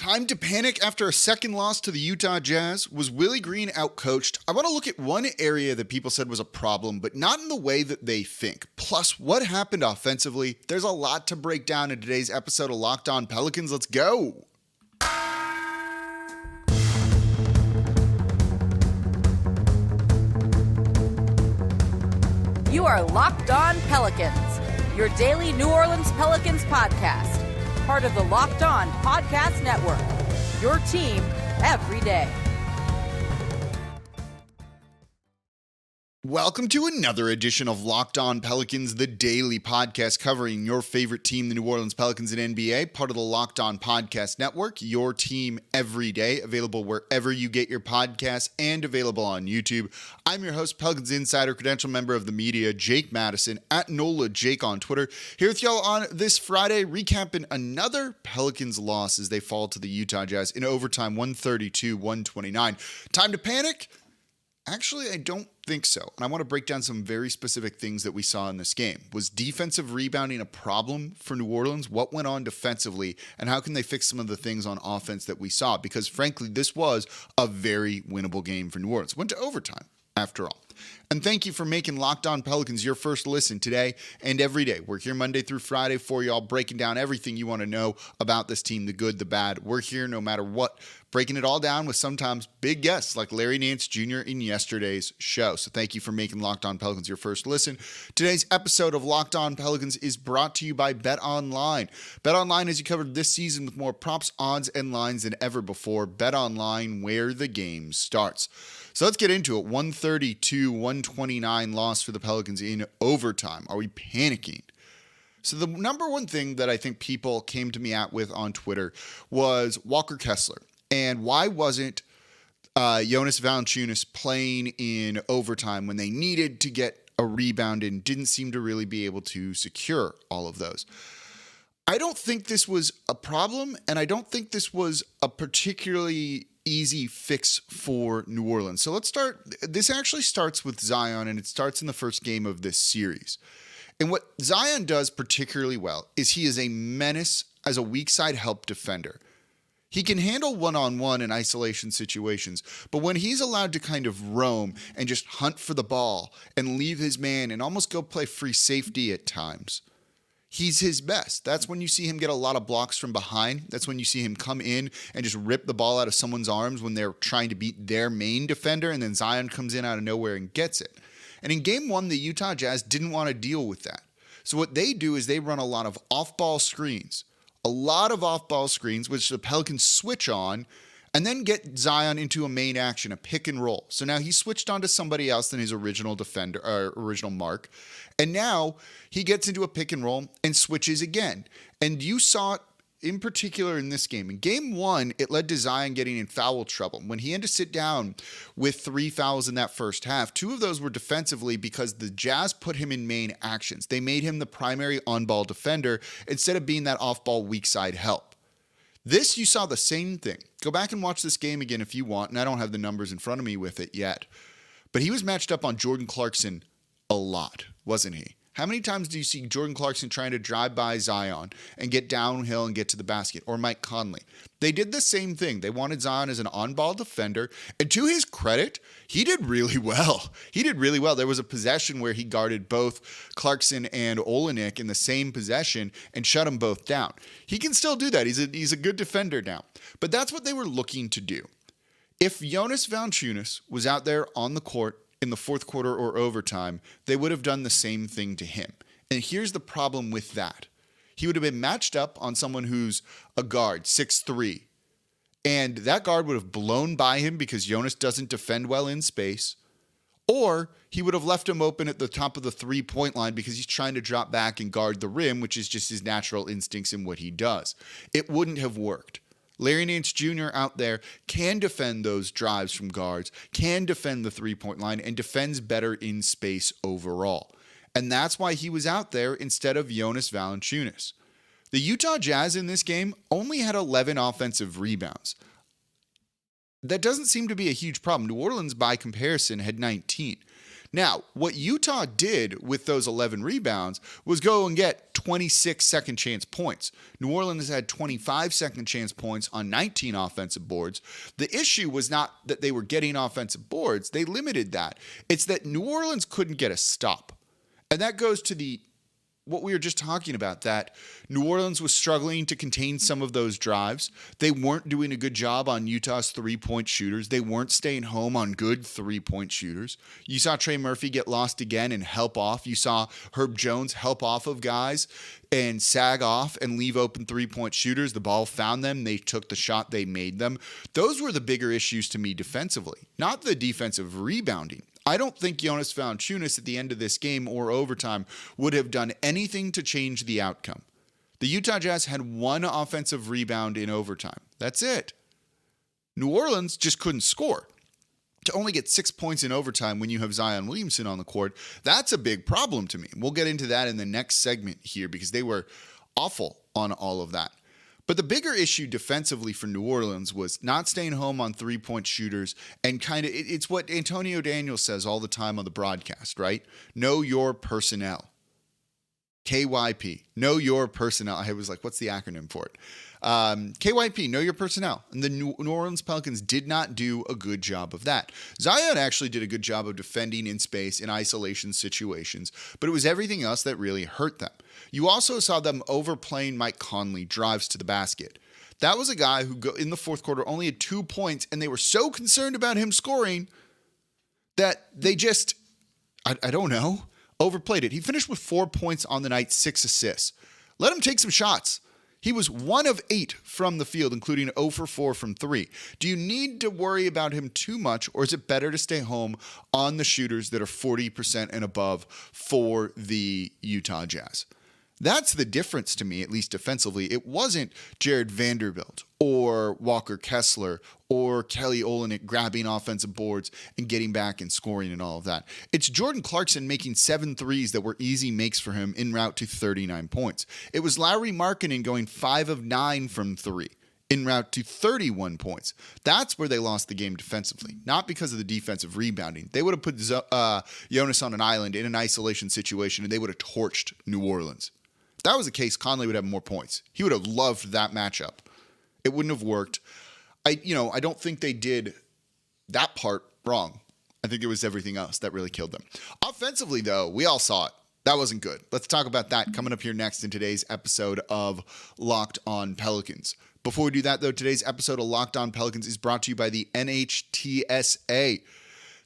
Time to panic after a second loss to the Utah Jazz? Was Willie Green outcoached? I want to look at one area that people said was a problem, but not in the way that they think. Plus, what happened offensively? There's a lot to break down in today's episode of Locked On Pelicans. Let's go! You are Locked On Pelicans, your daily New Orleans Pelicans podcast. Part of the Locked On Podcast Network, your team every day. Welcome to another edition of Locked On Pelicans, the daily podcast covering your favorite team, the New Orleans Pelicans and NBA, part of the Locked On Podcast Network, your team every day, available wherever you get your podcasts and available on YouTube. I'm your host, Pelicans Insider, credential member of the media, Jake Madison, at NOLA Jake on Twitter, here with y'all on this Friday, recapping another Pelicans loss as they fall to the Utah Jazz in overtime, 132-129. Time to panic? Actually, I don't think so. And I want to break down some very specific things that we saw in this game. Was defensive rebounding a problem for New Orleans? What went on defensively? And how can they fix some of the things on offense that we saw? Because frankly, this was a very winnable game for New Orleans. Went to overtime, after all. And thank you for making Locked On Pelicans your first listen today and every day. We're here Monday through Friday for y'all, breaking down everything you want to know about this team, the good, the bad. We're here no matter what, breaking it all down with sometimes big guests like Larry Nance Jr. in yesterday's show. So thank you for making Locked On Pelicans your first listen. Today's episode of Locked On Pelicans is brought to you by BetOnline. BetOnline has you covered this season with more props, odds, and lines than ever before. BetOnline, where the game starts. So let's get into it. 132-129 loss for the Pelicans in overtime. Are we panicking? So the number one thing that I think people came to me at with on Twitter was Walker Kessler. And why wasn't Jonas Valanciunas playing in overtime when they needed to get a rebound and didn't seem to really be able to secure all of those? I don't think this was a problem, and I don't think this was a particularly easy fix for New Orleans. So let's start. This actually starts with Zion, and it starts in the first game of this series. And what Zion does particularly well is he is a menace as a weak side help defender. He can handle one-on-one in isolation situations, but when he's allowed to kind of roam and just hunt for the ball and leave his man and almost go play free safety at times, he's his best. That's when you see him get a lot of blocks from behind. That's when you see him come in and just rip the ball out of someone's arms when they're trying to beat their main defender, and then Zion comes in out of nowhere and gets it. And in game one, the Utah Jazz didn't want to deal with that. So what they do is they run a lot of off-ball screens. Which the Pelicans switch on, and then get Zion into a main action, a pick and roll. So now he's switched on to somebody else than his original defender, or original mark. And now he gets into a pick and roll and switches again. And you saw it in particular in this game. In game one, it led to Zion getting in foul trouble. When he had to sit down with 3 fouls in that first half, 2 of those were defensively because the Jazz put him in main actions. They made him the primary on-ball defender instead of being that off-ball weak side help. This, you saw the same thing. Go back and watch this game again if you want, and I don't have the numbers in front of me with it yet. But he was matched up on Jordan Clarkson a lot, wasn't he? How many times do you see Jordan Clarkson trying to drive by Zion and get downhill and get to the basket, or Mike Conley? They did the same thing. They wanted Zion as an on-ball defender, and to his credit, he did really well. There was a possession where he guarded both Clarkson and Olenek in the same possession and shut them both down. He can still do that. He's a good defender now. But that's what they were looking to do. If Jonas Valanciunas was out there on the court in the fourth quarter or overtime, they would have done the same thing to him. And here's the problem with that. He would have been matched up on someone who's a guard, 6'3", and that guard would have blown by him because Jonas doesn't defend well in space, or he would have left him open at the top of the three-point line because he's trying to drop back and guard the rim, which is just his natural instincts in what he does. It wouldn't have worked. Larry Nance Jr. out there can defend those drives from guards, can defend the three-point line, and defends better in space overall. And that's why he was out there instead of Jonas Valanciunas. The Utah Jazz in this game only had 11 offensive rebounds. That doesn't seem to be a huge problem. New Orleans, by comparison, had 19. Now, what Utah did with those 11 rebounds was go and get 26 second chance points. New Orleans had 25 second chance points on 19 offensive boards. The issue was not that they were getting offensive boards. They limited that. It's that New Orleans couldn't get a stop. And that goes to what we were just talking about, that New Orleans was struggling to contain some of those drives. They weren't doing a good job on Utah's three-point shooters. They weren't staying home on good three-point shooters. You saw Trey Murphy get lost again and help off. You saw Herb Jones help off of guys and sag off and leave open three-point shooters. The ball found them. They took the shot. They made them. Those were the bigger issues to me defensively, not the defensive rebounding. I don't think Jonas Valanciunas at the end of this game or overtime would have done anything to change the outcome. The Utah Jazz had one offensive rebound in overtime. That's it. New Orleans just couldn't score. To only get 6 points in overtime when you have Zion Williamson on the court, that's a big problem to me. We'll get into that in the next segment here because they were awful on all of that. But the bigger issue defensively for New Orleans was not staying home on three-point shooters, and it's what Antonio Daniels says all the time on the broadcast, right? Know your personnel. KYP, know your personnel. I was like, what's the acronym for it? KYP, know your personnel. And the New Orleans Pelicans did not do a good job of that. Zion actually did a good job of defending in space in isolation situations, but it was everything else that really hurt them. You also saw them overplaying Mike Conley drives to the basket. That was a guy who in the fourth quarter only had 2 points, and they were so concerned about him scoring that they just, I don't know, overplayed it. He finished with 4 points on the night, 6 assists. Let him take some shots. He was 1 of 8 from the field, including 0 for 4 from 3. Do you need to worry about him too much, or is it better to stay home on the shooters that are 40% and above for the Utah Jazz? That's the difference to me, at least defensively. It wasn't Jared Vanderbilt or Walker Kessler or Kelly Olynyk grabbing offensive boards and getting back and scoring and all of that. It's Jordan Clarkson making 7 threes that were easy makes for him en route to 39 points. It was Lauri Markkanen going 5 of 9 from 3 en route to 31 points. That's where they lost the game defensively, not because of the defensive rebounding. They would have put Jonas on an island in an isolation situation, and they would have torched New Orleans. If that was the case, Conley would have more points. He would have loved that matchup. It wouldn't have worked. I don't think they did that part wrong. I think it was everything else that really killed them. Offensively, though, we all saw it. That wasn't good. Let's talk about that coming up here next in today's episode of Locked On Pelicans. Before we do that, though, today's episode of Locked On Pelicans is brought to you by the NHTSA.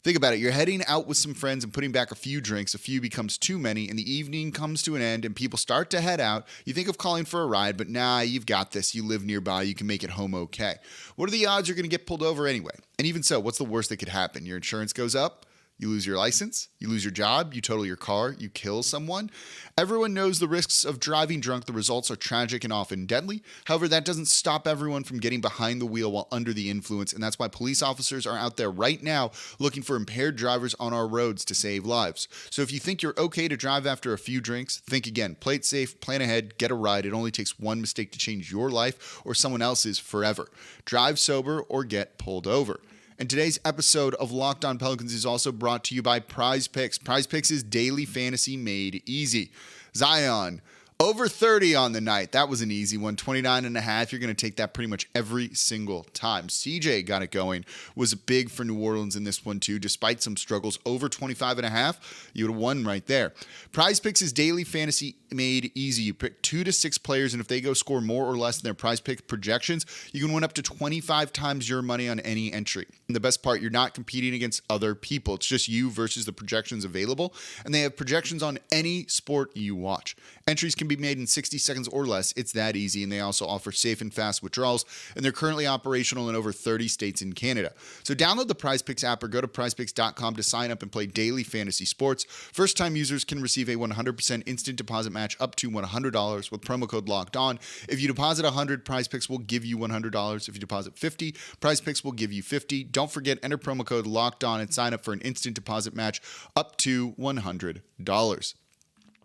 Think about it. You're heading out with some friends and putting back a few drinks. A few becomes too many, and the evening comes to an end, and people start to head out. You think of calling for a ride, but nah, you've got this. You live nearby. You can make it home okay. What are the odds you're going to get pulled over anyway? And even so, what's the worst that could happen? Your insurance goes up. You lose your license, you lose your job, you total your car, you kill someone. Everyone knows the risks of driving drunk. The results are tragic and often deadly. However, that doesn't stop everyone from getting behind the wheel while under the influence, and that's why police officers are out there right now looking for impaired drivers on our roads to save lives. So if you think you're okay to drive after a few drinks, think again. Play it safe, plan ahead, get a ride. It only takes one mistake to change your life or someone else's forever. Drive sober or get pulled over. And today's episode of Locked On Pelicans is also brought to you by PrizePicks. PrizePicks is daily fantasy made easy. Zion, over 30 on the night. That was an easy one. 29.5. You're going to take that pretty much every single time. CJ got it going. Was big for New Orleans in this one too. Despite some struggles, over 25.5. You would have won right there. PrizePicks is daily fantasy made easy. You pick 2 to 6 players, and if they go score more or less than their PrizePicks projections, you can win up to 25 times your money on any entry. And the best part, you're not competing against other people. It's just you versus the projections available, and they have projections on any sport you watch. Entries can be made in 60 seconds or less. It's that easy, and they also offer safe and fast withdrawals, and they're currently operational in over 30 states in Canada. So download the PrizePicks app or go to prizepicks.com to sign up and play daily fantasy sports. First-time users can receive a 100% instant deposit match up to $100 with promo code Locked On. If you deposit $100, PrizePicks will give you $100. If you deposit $50, PrizePicks will give you $50. Don't forget, enter promo code Locked On and sign up for an instant deposit match up to $100.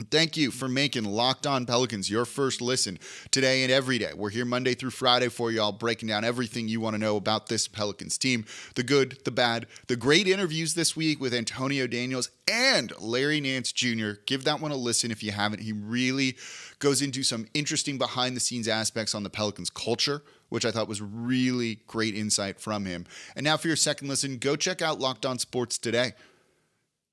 Thank you for making Locked On Pelicans your first listen today and every day. We're here Monday through Friday for y'all, breaking down everything you want to know about this Pelicans team, the good, the bad, the great interviews this week with Antonio Daniels and Larry Nance Jr. Give that one a listen if you haven't. He really goes into some interesting behind-the-scenes aspects on the Pelicans culture, which I thought was really great insight from him. And now for your second listen, go check out Locked On Sports Today.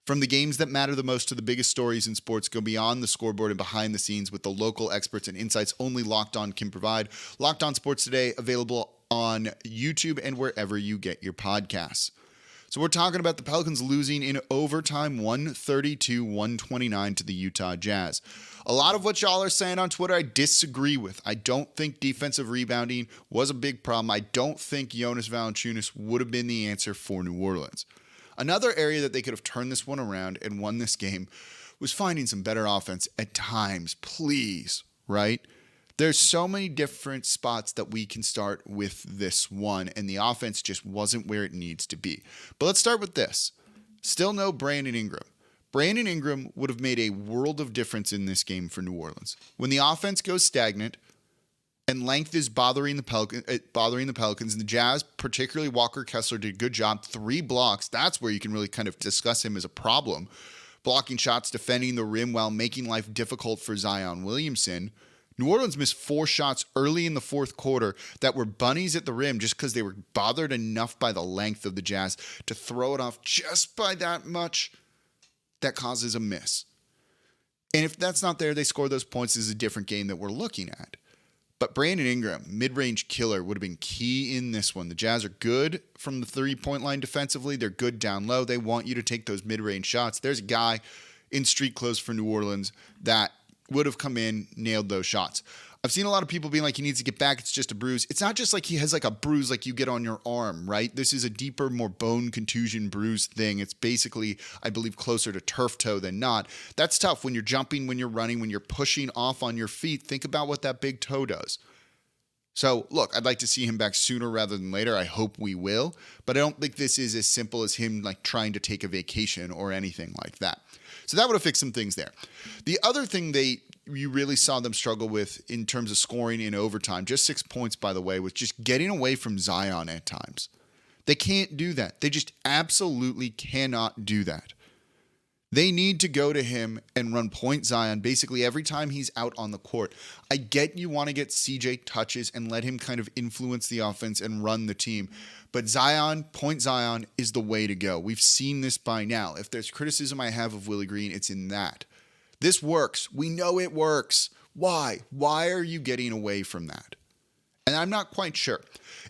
From the games that matter the most to the biggest stories in sports, go beyond the scoreboard and behind the scenes with the local experts and insights only Locked On can provide. Locked On Sports Today, available on YouTube and wherever you get your podcasts. So we're talking about the Pelicans losing in overtime 132-129 to the Utah Jazz. A lot of what y'all are saying on Twitter, I disagree with. I don't think defensive rebounding was a big problem. I don't think Jonas Valanciunas would have been the answer for New Orleans. Another area that they could have turned this one around and won this game was finding some better offense at times, please, right? There's so many different spots that we can start with this one, and the offense just wasn't where it needs to be. But let's start with this. Still no Brandon Ingram. Brandon Ingram would have made a world of difference in this game for New Orleans. When the offense goes stagnant, and length is bothering the Pelicans, and the Jazz, particularly Walker Kessler, did a good job. 3 blocks, that's where you can really kind of discuss him as a problem. Blocking shots, defending the rim while making life difficult for Zion Williamson. New Orleans missed 4 shots early in the fourth quarter that were bunnies at the rim just because they were bothered enough by the length of the Jazz to throw it off just by that much. That causes a miss. And if that's not there, they score those points. This is a different game that we're looking at. But Brandon Ingram, mid-range killer, would have been key in this one. The Jazz are good from the 3-point line defensively. They're good down low. They want you to take those mid-range shots. There's a guy in street clothes for New Orleans that would have come in, nailed those shots. I've seen a lot of people being like, he needs to get back. It's just a bruise. It's not just like he has like a bruise like you get on your arm, right? This is a deeper, more bone contusion bruise thing. It's basically, I believe, closer to turf toe than not. That's tough when you're jumping, when you're running, when you're pushing off on your feet. Think about what that big toe does. So, look, I'd like to see him back sooner rather than later. I hope we will. But I don't think this is as simple as him like trying to take a vacation or anything like that. So that would have fixed some things there. The other thing you really saw them struggle with in terms of scoring in overtime, just 6 points, by the way, was just getting away from Zion at times. They can't do that. They just absolutely cannot do that. They need to go to him and run point Zion basically every time he's out on the court. I get you want to get CJ touches and let him kind of influence the offense and run the team. But Zion, point Zion is the way to go. We've seen this by now. If there's criticism I have of Willie Green, it's in that. This works. We know it works. Why? Why are you getting away from that? And I'm not quite sure.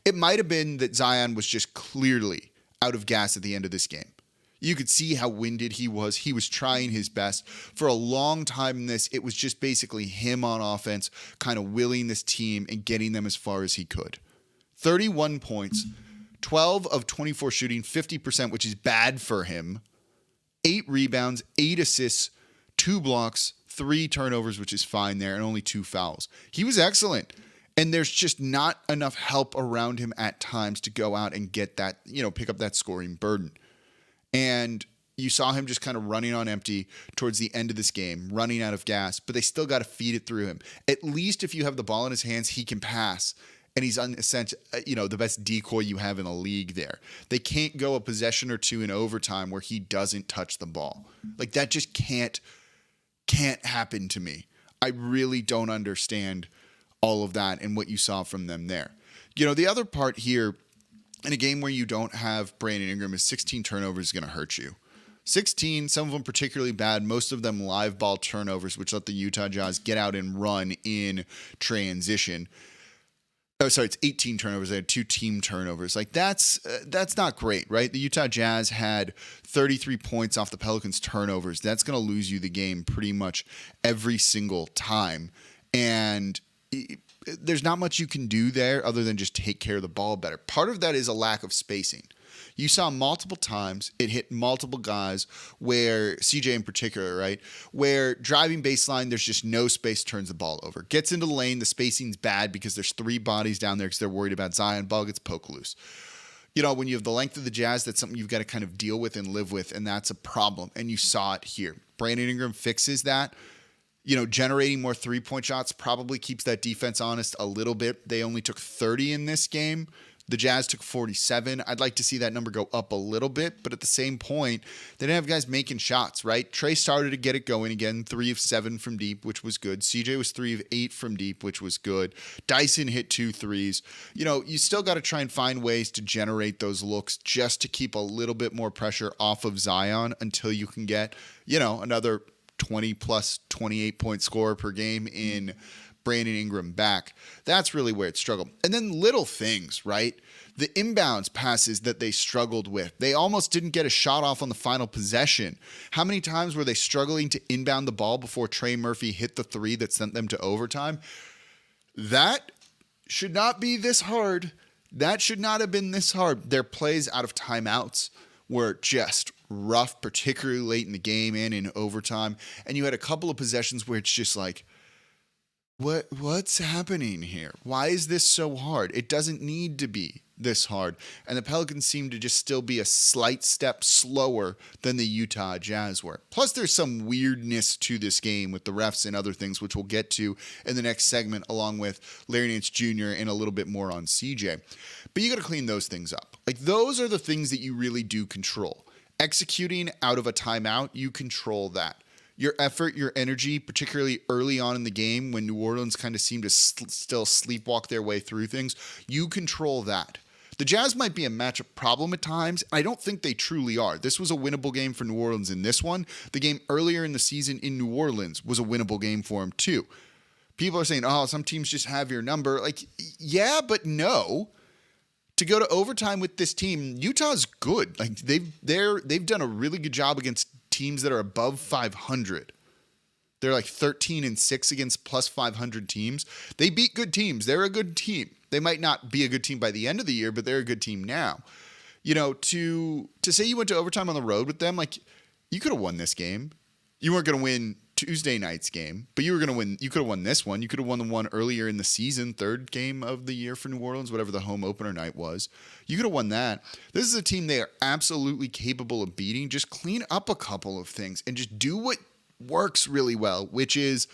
It might have been that Zion was just clearly out of gas at the end of this game. You could see how winded he was. He was trying his best. For a long time in this, it was just basically him on offense, kind of willing this team and getting them as far as he could. 31 points, 12 of 24 shooting, 50%, which is bad for him. 8 rebounds, 8 assists, 2 blocks, 3 turnovers, which is fine there, and only 2 fouls. He was excellent. And there's just not enough help around him at times to go out and get that, pick up that scoring burden. And you saw him just kind of running on empty towards the end of this game, running out of gas, but they still got to feed it through him. At least if you have the ball in his hands, he can pass. And he's the best decoy you have in the league there. They can't go a possession or two in overtime where he doesn't touch the ball. Like that just can't happen to me. I really don't understand all of that and what you saw from them there. The other part here in a game where you don't have Brandon Ingram is 16 turnovers is going to hurt you. 16, some of them particularly bad, most of them live ball turnovers, which let the Utah Jazz get out and run in transition. Oh, sorry, it's 18 turnovers. They had 2 team turnovers. Like that's not great, right? The Utah Jazz had 33 points off the Pelicans turnovers. That's going to lose you the game pretty much every single time. And there's not much you can do there other than just take care of the ball better. Part of that is a lack of spacing. You saw multiple times, it hit multiple guys where, CJ in particular, right, where driving baseline, there's just no space, turns the ball over. Gets into the lane, the spacing's bad because there's 3 bodies down there because they're worried about Zion. Ball gets poked loose. When you have the length of the Jazz, that's something you've got to kind of deal with and live with, and that's a problem. And you saw it here. Brandon Ingram fixes that. Generating more 3-point shots probably keeps that defense honest a little bit. They only took 30 in this game. The Jazz took 47. I'd like to see that number go up a little bit, but at the same point, they didn't have guys making shots, right? Trey started to get it going again, 3 of 7 from deep, which was good. CJ was 3 of 8 from deep, which was good. Dyson hit 2 threes. You still got to try and find ways to generate those looks just to keep a little bit more pressure off of Zion until you can get, another 20 plus 28-point scorer per game in Brandon Ingram back. That's really where it struggled. And then little things, right? The inbounds passes that they struggled with. They almost didn't get a shot off on the final possession. How many times were they struggling to inbound the ball before Trey Murphy hit the 3 that sent them to overtime? That should not be this hard. That should not have been this hard. Their plays out of timeouts were just rough, particularly late in the game and in overtime. And you had a couple of possessions where it's just like, What's happening here? Why is this so hard? It doesn't need to be this hard. And the Pelicans seem to just still be a slight step slower than the Utah Jazz were. Plus, there's some weirdness to this game with the refs and other things, which we'll get to in the next segment, along with Larry Nance Jr. and a little bit more on CJ. But you got to clean those things up. Those are the things that you really do control. Executing out of a timeout, you control that. Your effort, your energy, particularly early on in the game when New Orleans kind of seemed to still sleepwalk their way through things, you control that. The Jazz might be a matchup problem at times. I don't think they truly are. This was a winnable game for New Orleans in this one. The game earlier in the season in New Orleans was a winnable game for them too. People are saying, some teams just have your number. Yeah, but no. To go to overtime with this team, Utah's good. They've done a really good job against teams that are above 500. They're 13-6 against plus 500 teams. They beat good teams. They're a good team. They might not be a good team by the end of the year, but they're a good team now. To say you went to overtime on the road with them, you could have won this game. You weren't going to win Tuesday night's game, but you were going to win. You could have won this one. You could have won the one earlier in the season, third game of the year for New Orleans, whatever the home opener night was. You could have won that. This is a team they are absolutely capable of beating. Just clean up a couple of things and just do what works really well, which is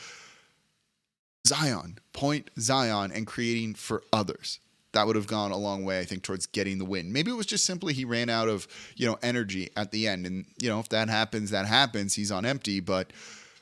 Zion, and creating for others. That would have gone a long way, I think, towards getting the win. Maybe it was just simply he ran out of, energy at the end. And, if that happens, that happens. He's on empty, but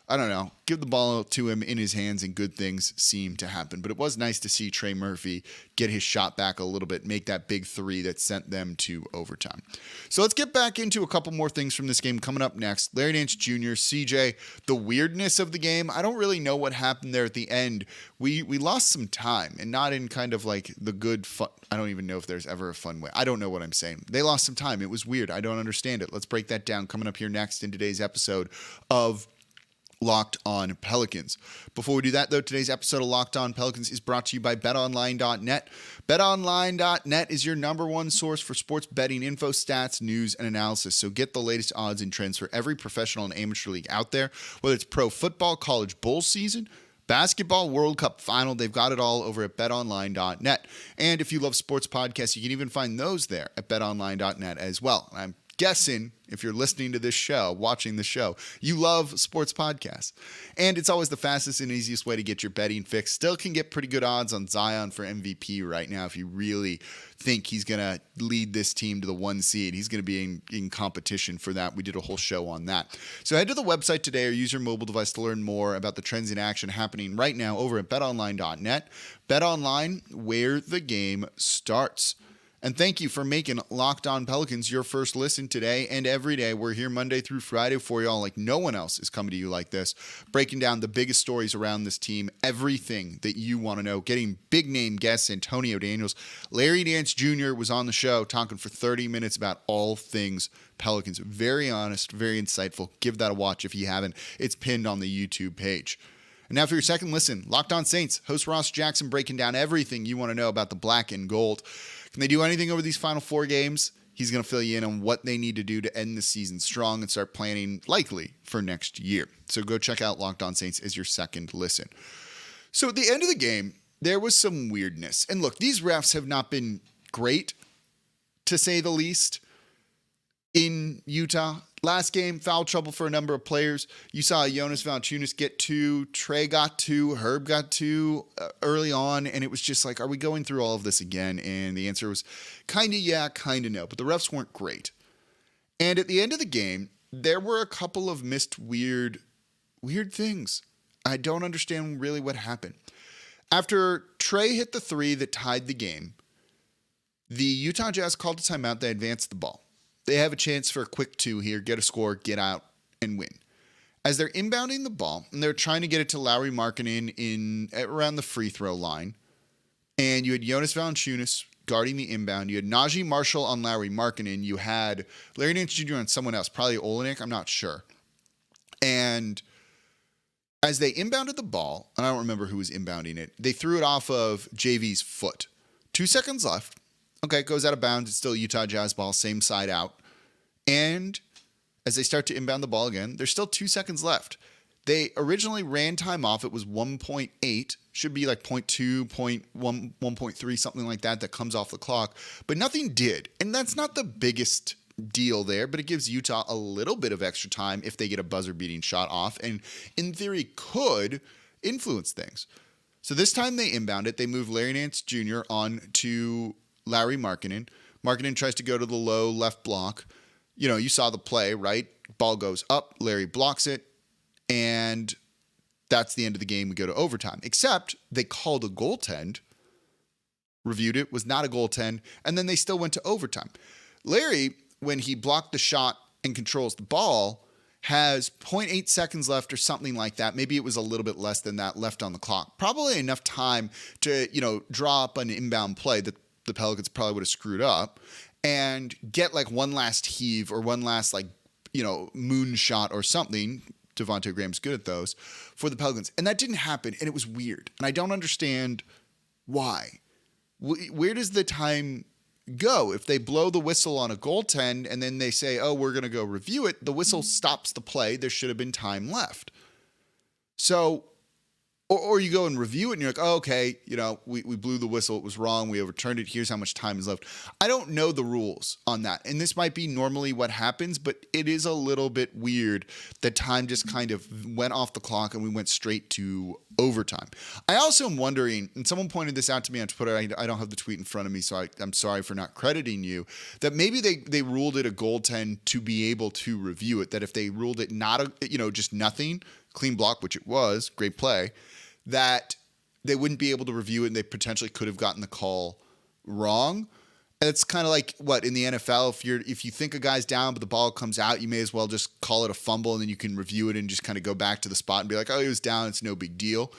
I don't know. Give the ball to him in his hands and good things seem to happen. But it was nice to see Trey Murphy get his shot back a little bit, make that big 3 that sent them to overtime. So let's get back into a couple more things from this game coming up next. Larry Nance Jr., CJ, the weirdness of the game. I don't really know what happened there at the end. We lost some time, and not in kind of the good fun. I don't even know if there's ever a fun way. I don't know what I'm saying. They lost some time. It was weird. I don't understand it. Let's break that down coming up here next in today's episode of Locked On Pelicans. Before we do that, though, today's episode of Locked On Pelicans is brought to you by BetOnline.net. BetOnline.net is your number one source for sports betting info, stats, news, and analysis. So get the latest odds and trends for every professional and amateur league out there, whether it's pro football, college bowl season, basketball, World Cup final. They've got it all over at betonline.net. And if you love sports podcasts, you can even find those there at betonline.net as well. And I'm guessing if you're listening to this show, watching the show, you love sports podcasts. And it's always the fastest and easiest way to get your betting fix. Still can get pretty good odds on Zion for MVP right now if you really think he's going to lead this team to the 1 seed. He's going to be in competition for that. We did a whole show on that. So head to the website today or use your mobile device to learn more about the trends in action happening right now over at betonline.net. BetOnline, where the game starts. And thank you for making Locked On Pelicans your first listen today and every day. We're here Monday through Friday for y'all like no one else is coming to you like this, breaking down the biggest stories around this team, everything that you want to know, getting big name guests, Antonio Daniels. Larry Nance Jr. was on the show talking for 30 minutes about all things Pelicans. Very honest, very insightful. Give that a watch if you haven't. It's pinned on the YouTube page. And now for your second listen, Locked On Saints, host Ross Jackson breaking down everything you want to know about the black and gold. Can they do anything over these final 4 games? He's going to fill you in on what they need to do to end the season strong and start planning likely for next year. So go check out Locked On Saints as your second listen. So at the end of the game, there was some weirdness. And look, these refs have not been great, to say the least, in Utah. Last game, foul trouble for a number of players. You saw Jonas Valanciunas get 2, Trey got 2, Herb got 2 early on, and it was just like, are we going through all of this again? And the answer was kind of yeah, kind of no, but the refs weren't great. And at the end of the game, there were a couple of missed weird things. I don't understand really what happened. After Trey hit the 3 that tied the game, the Utah Jazz called a timeout. They advanced the ball. They have a chance for a quick 2 here, get a score, get out, and win. As they're inbounding the ball, and they're trying to get it to Lauri Markkanen in around the free throw line, and you had Jonas Valanciunas guarding the inbound. You had Najee Marshall on Lauri Markkanen. You had Larry Nance Jr. on someone else, probably Olenek, I'm not sure. And as they inbounded the ball, and I don't remember who was inbounding it, they threw it off of JV's foot. 2 seconds left. Okay, it goes out of bounds. It's still Utah Jazz ball, same side out. And as they start to inbound the ball again, there's still 2 seconds left. They originally ran time off. It was 1.8. Should be like 0.2, 0.1, 1.3, something like that comes off the clock. But nothing did. And that's not the biggest deal there, but it gives Utah a little bit of extra time if they get a buzzer-beating shot off. And in theory, could influence things. So this time they inbound it. They move Larry Nance Jr. on to Lauri Markkanen. Markkanen tries to go to the low left block. You know, you saw the play, right? Ball goes up. Larry blocks it. And that's the end of the game. We go to overtime. Except they called a goaltend. Reviewed it. Was not a goaltend. And then they still went to overtime. Larry, when he blocked the shot and controls the ball, has 0.8 seconds left or something like that. Maybe it was a little bit less than that left on the clock. Probably enough time to, draw up an inbound play that the Pelicans probably would have screwed up and get like one last heave or one last moon shot or something. Devontae Graham's good at those for the Pelicans. And that didn't happen. And it was weird. And I don't understand why. Where does the time go? If they blow the whistle on a goaltend and then they say, oh, we're going to go review it, the whistle stops the play. There should have been time left. So, or you go and review it and you're like, oh, okay, we blew the whistle. It was wrong. We overturned it. Here's how much time is left. I don't know the rules on that. And this might be normally what happens, but it is a little bit weird that time just kind of went off the clock and we went straight to overtime. I also am wondering, and someone pointed this out to me on Twitter. I don't have the tweet in front of me, so I'm sorry for not crediting you, that maybe they ruled it a goaltend to be able to review it, that if they ruled it not just nothing, clean block, which it was, great play, that they wouldn't be able to review it and they potentially could have gotten the call wrong. And it's kind of like what in the NFL, if you think a guy's down but the ball comes out, you may as well just call it a fumble and then you can review it and just kind of go back to the spot and be like, oh, he was down, it's no big deal.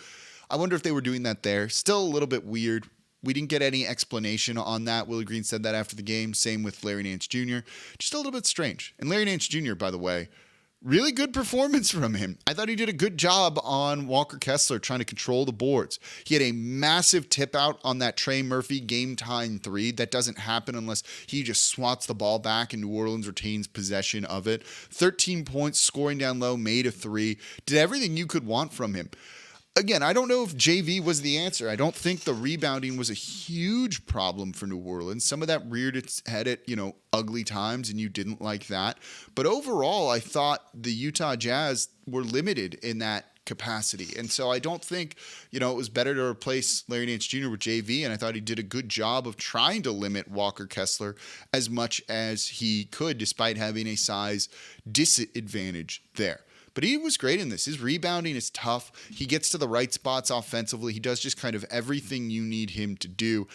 I wonder if they were doing that there. Still a little bit weird. We didn't get any explanation on that. Willie Green said that after the game. Same with Larry Nance Jr. Just a little bit strange. And Larry Nance Jr., by the way, really good performance from him. I thought he did a good job on Walker Kessler trying to control the boards. He had a massive tip out on that Trey Murphy game time 3. That doesn't happen unless he just swats the ball back and New Orleans retains possession of it. 13 points, scoring down low, made a 3. Did everything you could want from him. Again, I don't know if JV was the answer. I don't think the rebounding was a huge problem for New Orleans. Some of that reared its head at, ugly times, and you didn't like that. But overall, I thought the Utah Jazz were limited in that capacity. And so I don't think, it was better to replace Larry Nance Jr. with JV, and I thought he did a good job of trying to limit Walker Kessler as much as he could, despite having a size disadvantage there. But he was great in this. His rebounding is tough. He gets to the right spots offensively. He does just kind of everything you need him to do.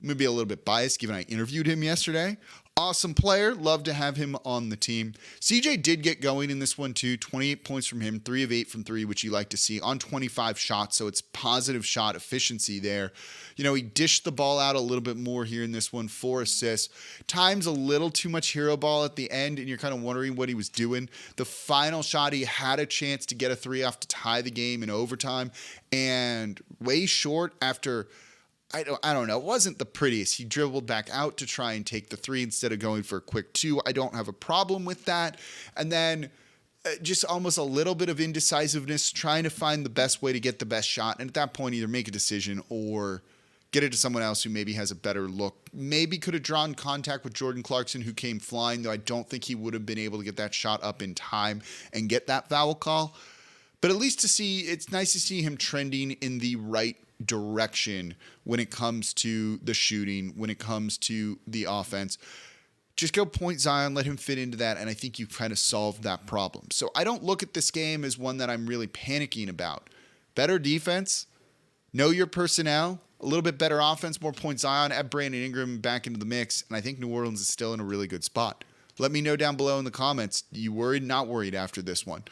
I'm going to be a little bit biased given I interviewed him yesterday. Awesome player. Love to have him on the team. CJ did get going in this one too. 28 points from him, 3 of 8 from 3, which you like to see on 25 shots. So it's positive shot efficiency there. He dished the ball out a little bit more here in this one, 4 assists. Times a little too much hero ball at the end, and you're kind of wondering what he was doing. The final shot, he had a chance to get a 3 off to tie the game in overtime, and way short after, I don't know. It wasn't the prettiest. He dribbled back out to try and take the 3 instead of going for a quick 2. I don't have a problem with that. And then just almost a little bit of indecisiveness, trying to find the best way to get the best shot. And at that point, either make a decision or get it to someone else who maybe has a better look. Maybe could have drawn contact with Jordan Clarkson, who came flying, though I don't think he would have been able to get that shot up in time and get that foul call. But at least it's nice to see him trending in the right direction when it comes to the shooting, when it comes to the offense. Just go point Zion, let him fit into that, and I think you've kind of solved that problem. So I don't look at this game as one that I'm really panicking about. Better defense, know your personnel, a little bit better offense, more points Zion, add Brandon Ingram back into the mix, and I think New Orleans is still in a really good spot. Let me know down below in the comments, you worried, not worried after this one.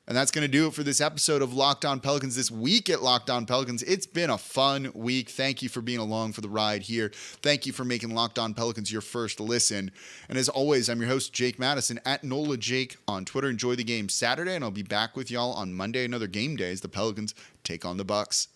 And that's going to do it for this episode of Locked On Pelicans, this week at Locked On Pelicans. It's been a fun week. Thank you for being along for the ride here. Thank you for making Locked On Pelicans your first listen. And as always, I'm your host, Jake Madison, at NolaJake on Twitter. Enjoy the game Saturday, and I'll be back with y'all on Monday, another game day, as the Pelicans take on the Bucks.